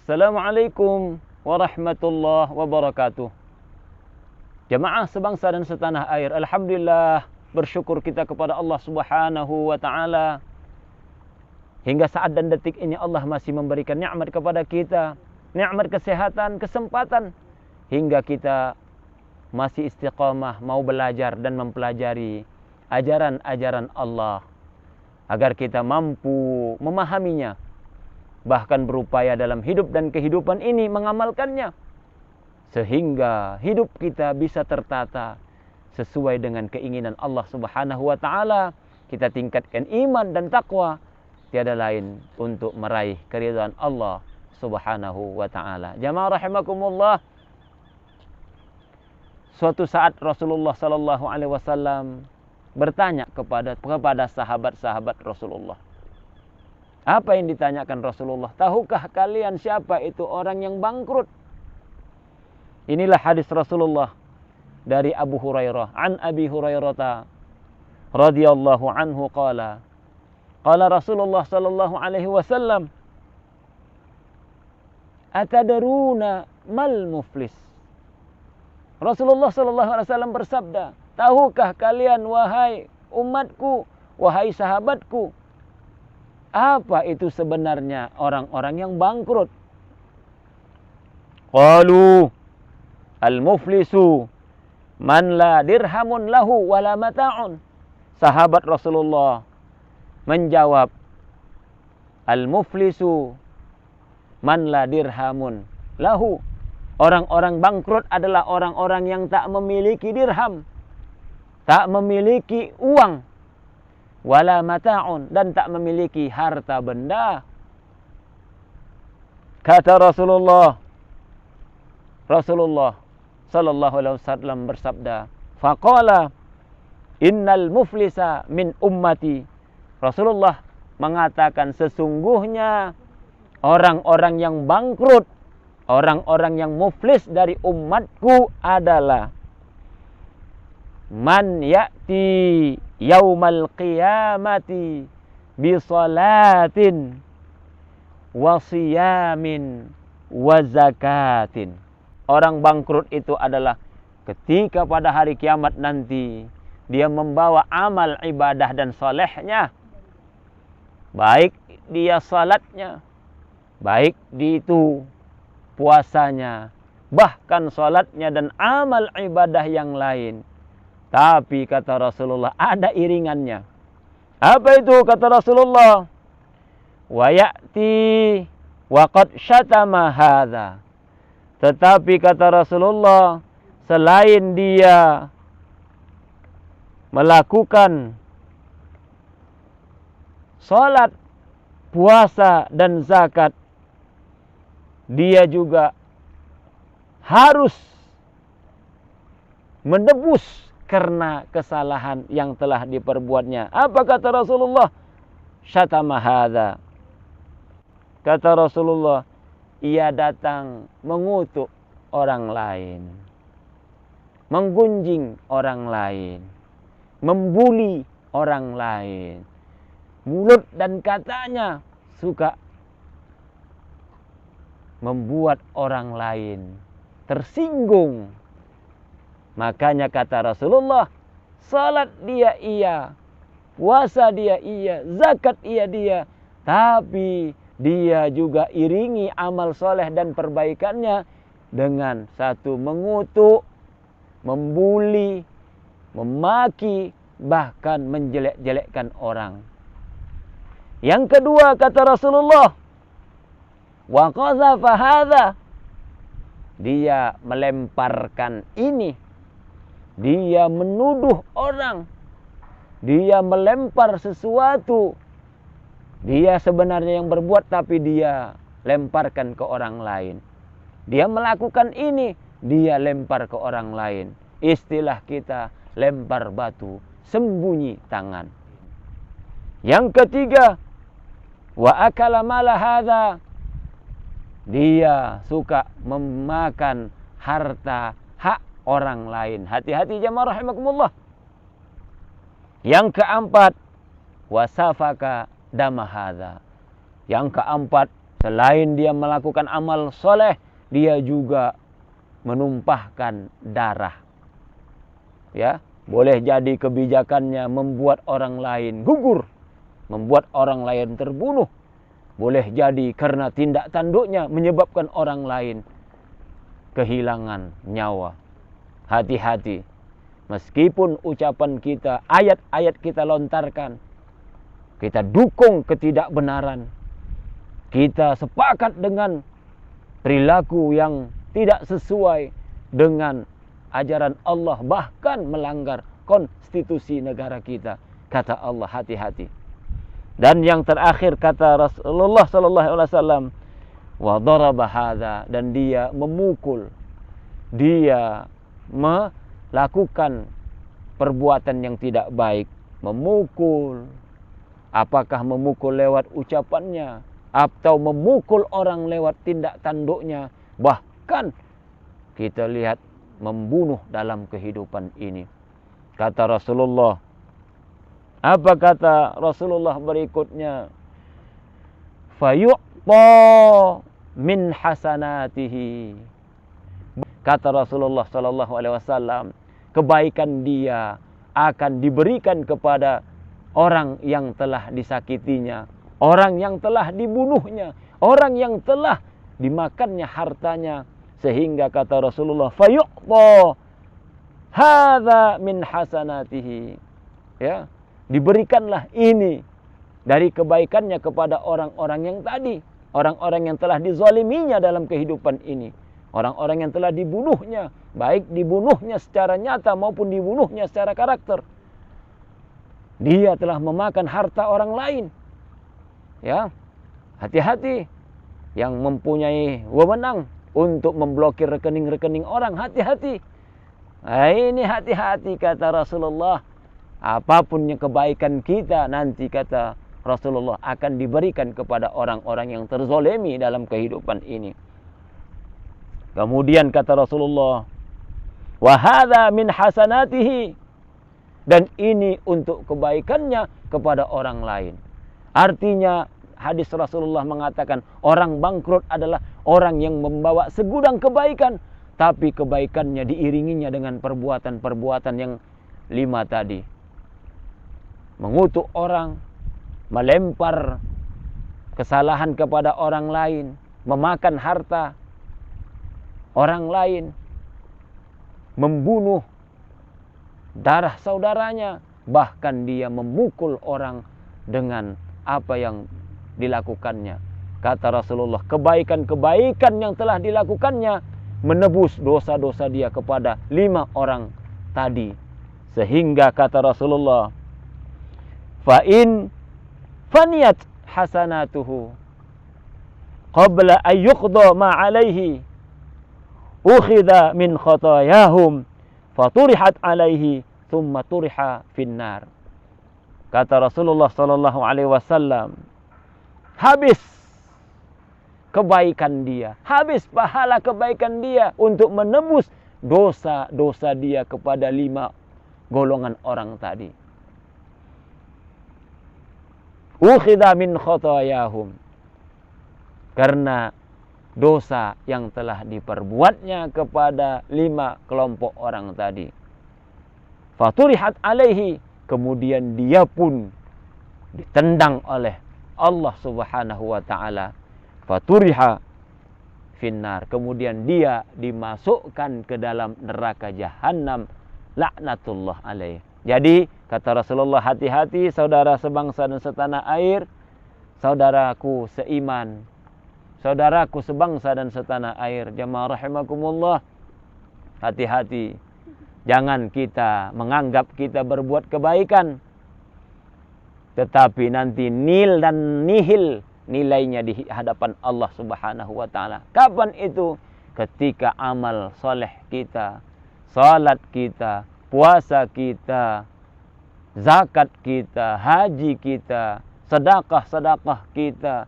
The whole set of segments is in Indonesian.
Assalamualaikum warahmatullahi wabarakatuh. Jamaah sebangsa dan setanah air, alhamdulillah, bersyukur kita kepada Allah Subhanahu wa taala. Hingga saat dan detik ini Allah masih memberikan nikmat kepada kita, nikmat kesehatan, kesempatan, hingga kita masih istiqamah mau belajar dan mempelajari ajaran-ajaran Allah agar kita mampu memahaminya, bahkan berupaya dalam hidup dan kehidupan ini mengamalkannya, sehingga hidup kita bisa tertata sesuai dengan keinginan Allah Subhanahu wa taala. Kita tingkatkan iman dan takwa, tiada lain untuk meraih keridhaan Allah Subhanahu wa taala. Jamaah rahimakumullah. Suatu saat Rasulullah sallallahu alaihi wasallam bertanya kepada sahabat-sahabat Rasulullah. Apa yang ditanyakan Rasulullah? Tahukah kalian siapa itu orang yang bangkrut? Inilah hadis Rasulullah dari Abu Hurairah. An Abi Hurairah radhiyallahu anhu qala Rasulullah sallallahu alaihi wasallam, atadruna mal muflis? Rasulullah sallallahu alaihi wasallam bersabda, tahukah kalian wahai umatku, wahai sahabatku, apa itu sebenarnya orang-orang yang bangkrut? Qalu al-muflisu man la dirhamun lahu wala mata'un. Sahabat Rasulullah menjawab, al-muflisu man la dirhamun lahu. Orang-orang bangkrut adalah orang-orang yang tak memiliki dirham, tak memiliki uang, wala mata'un, dan tak memiliki harta benda. Kata Rasulullah sallallahu alaihi wasallam bersabda, faqala innal muflisa min ummati. Rasulullah mengatakan sesungguhnya orang-orang yang bangkrut, orang-orang yang muflis dari umatku adalah man ya'ti yaumal qiyamati bi salatin wa siyamin wa zakatin. Orang bangkrut itu adalah ketika pada hari kiamat nanti dia membawa amal ibadah dan solehnya, baik dia salatnya, baik di itu puasanya, bahkan salatnya dan amal ibadah yang lain. Tapi kata Rasulullah ada iringannya. Apa itu kata Rasulullah? Wa ya'ti wa qad syatama hadza. Tetapi kata Rasulullah, selain dia melakukan salat, puasa dan zakat, dia juga harus menebus karena kesalahan yang telah diperbuatnya. Apa kata Rasulullah? Syatama hadza. Kata Rasulullah, ia datang mengutuk orang lain, menggunjing orang lain, membuli orang lain. Mulut dan katanya suka membuat orang lain tersinggung. Makanya kata Rasulullah, salat dia iya, puasa dia iya, zakat dia, tapi dia juga iringi amal soleh dan perbaikannya dengan satu mengutuk, membuli, memaki, bahkan menjelek-jelekkan orang. Yang kedua kata Rasulullah, wa qazafa hadza, dia melemparkan ini, dia menuduh orang, dia melempar sesuatu. Dia sebenarnya yang berbuat tapi dia lemparkan ke orang lain. Dia melakukan ini, dia lempar ke orang lain. Istilah kita lempar batu, sembunyi tangan. Yang ketiga, wa akala mala hadza, dia suka memakan harta hak orang lain. Hati-hati jamaah rahimakumullah. Yang keempat, wasafaka dama hadza. Yang keempat, Selain dia melakukan amal soleh, dia juga menumpahkan darah. Ya, boleh jadi kebijakannya membuat orang lain gugur, membuat orang lain terbunuh. Boleh jadi karena tindak tanduknya menyebabkan orang lain kehilangan nyawa. Hati-hati. Meskipun ucapan kita, ayat-ayat kita lontarkan, kita dukung ketidakbenaran, kita sepakat dengan perilaku yang tidak sesuai dengan ajaran Allah, bahkan melanggar konstitusi negara kita. Kata Allah, hati-hati. Dan yang terakhir kata Rasulullah sallallahu alaihi wasallam, wa daraba hadza, dan dia memukul, dia melakukan perbuatan yang tidak baik, memukul. Apakah memukul lewat ucapannya atau memukul orang lewat tindak tanduknya, bahkan kita lihat membunuh dalam kehidupan ini. Kata Rasulullah, apa kata Rasulullah berikutnya? Fayu'ta min hasanatihi. Kata Rasulullah sallallahu alaihi wasallam, kebaikan dia akan diberikan kepada orang yang telah disakitinya, orang yang telah dibunuhnya, orang yang telah dimakannya hartanya, sehingga kata Rasulullah, fayu'ta hadza min hasanatihi. Ya, diberikanlah ini dari kebaikannya kepada orang-orang yang tadi, orang-orang yang telah dizaliminya dalam kehidupan ini, orang-orang yang telah dibunuhnya, baik dibunuhnya secara nyata maupun dibunuhnya secara karakter. Dia telah memakan harta orang lain. Ya, hati-hati yang mempunyai wewenang untuk memblokir rekening-rekening orang, hati-hati. Nah, ini hati-hati kata Rasulullah. Apapun yang kebaikan kita nanti kata Rasulullah akan diberikan kepada orang-orang yang terzolimi dalam kehidupan ini. Kemudian kata Rasulullah, wa hadza min hasanatihi, dan ini untuk kebaikannya kepada orang lain. Artinya hadis Rasulullah mengatakan orang bangkrut adalah orang yang membawa segudang kebaikan, tapi kebaikannya diiringinya dengan perbuatan-perbuatan yang 5 tadi. Mengutuk orang, melempar kesalahan kepada orang lain, memakan harta orang lain, membunuh darah saudaranya, bahkan dia memukul orang dengan apa yang dilakukannya. Kata Rasulullah, kebaikan-kebaikan yang telah dilakukannya menebus dosa-dosa dia kepada 5 orang tadi. Sehingga kata Rasulullah, fa in faniyat hasanatuhu qabla an yuqda ma alaihi ukhidha min khatayahum faturihat alaihi thumma turiha finnar. Kata Rasulullah sallallahu alaihi wasallam, habis kebaikan dia, habis pahala kebaikan dia untuk menebus dosa-dosa dia kepada 5 golongan orang tadi. Ukhidha min khatayahum, karena dosa yang telah diperbuatnya kepada 5 kelompok orang tadi. Faturihat alaihi, kemudian dia pun ditendang oleh Allah Subhanahu wa taala. Faturiha finnar, kemudian dia dimasukkan ke dalam neraka jahanam, laknatullah alaih. Jadi kata Rasulullah, hati-hati saudara sebangsa dan setanah air, saudaraku seiman, saudaraku sebangsa dan setanah air, jamaah rahimakumullah, hati-hati. Jangan kita menganggap kita berbuat kebaikan, tetapi nanti nil dan nihil nilainya di hadapan Allah Subhanahu wa taala. Kapan itu? Ketika amal soleh kita, salat kita, puasa kita, zakat kita, haji kita, sedekah-sedekah kita,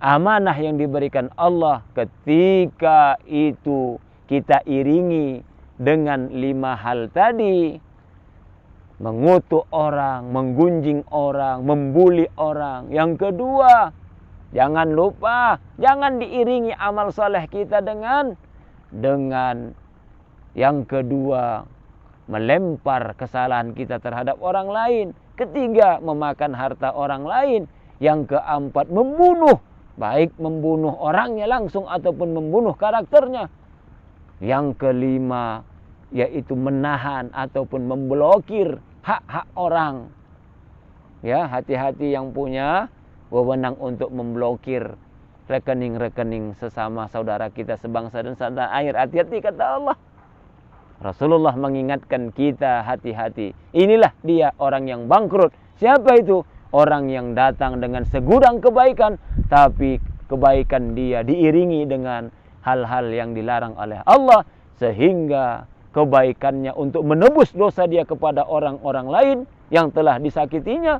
amanah yang diberikan Allah, ketika itu kita iringi dengan 5 hal tadi. Mengutuk orang, menggunjing orang, membuli orang. Yang kedua, Jangan lupa, jangan diiringi amal soleh kita dengan yang kedua, melempar kesalahan kita terhadap orang lain. Ketiga, memakan harta orang lain. Yang keempat, membunuh. Baik membunuh orangnya langsung ataupun membunuh karakternya. Yang kelima, yaitu menahan ataupun memblokir hak-hak orang. Ya, hati-hati yang punya wewenang untuk memblokir rekening-rekening sesama saudara kita sebangsa dan setanah air. Hati-hati kata Allah. Rasulullah mengingatkan kita hati-hati. Inilah dia orang yang bangkrut. Siapa itu? Orang yang datang dengan segudang kebaikan, tapi kebaikan dia diiringi dengan hal-hal yang dilarang oleh Allah, sehingga kebaikannya untuk menebus dosa dia kepada orang-orang lain yang telah disakitinya,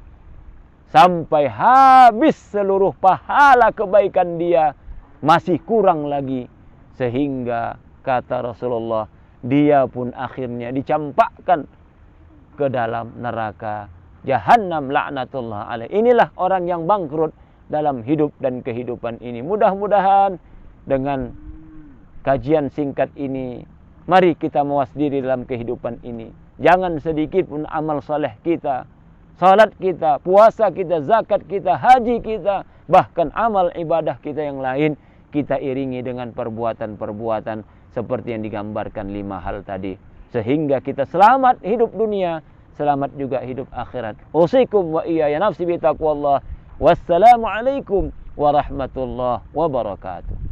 sampai habis seluruh pahala kebaikan dia, masih kurang lagi. Sehingga kata Rasulullah, dia pun akhirnya dicampakkan ke dalam neraka Jahannam laknatullah alaih. Inilah orang yang bangkrut dalam hidup dan kehidupan ini. Mudah-mudahan dengan kajian singkat ini, mari kita mawas diri dalam kehidupan ini. Jangan sedikit pun amal soleh kita, salat kita, puasa kita, zakat kita, haji kita, bahkan amal ibadah kita yang lain, kita iringi dengan perbuatan-perbuatan seperti yang digambarkan 5 hal tadi. Sehingga kita selamat hidup dunia, selamat juga hidup akhirat. Usikum wa iyaya nafsi bi taqwallah. Wassalamualaikum warahmatullahi wabarakatuh.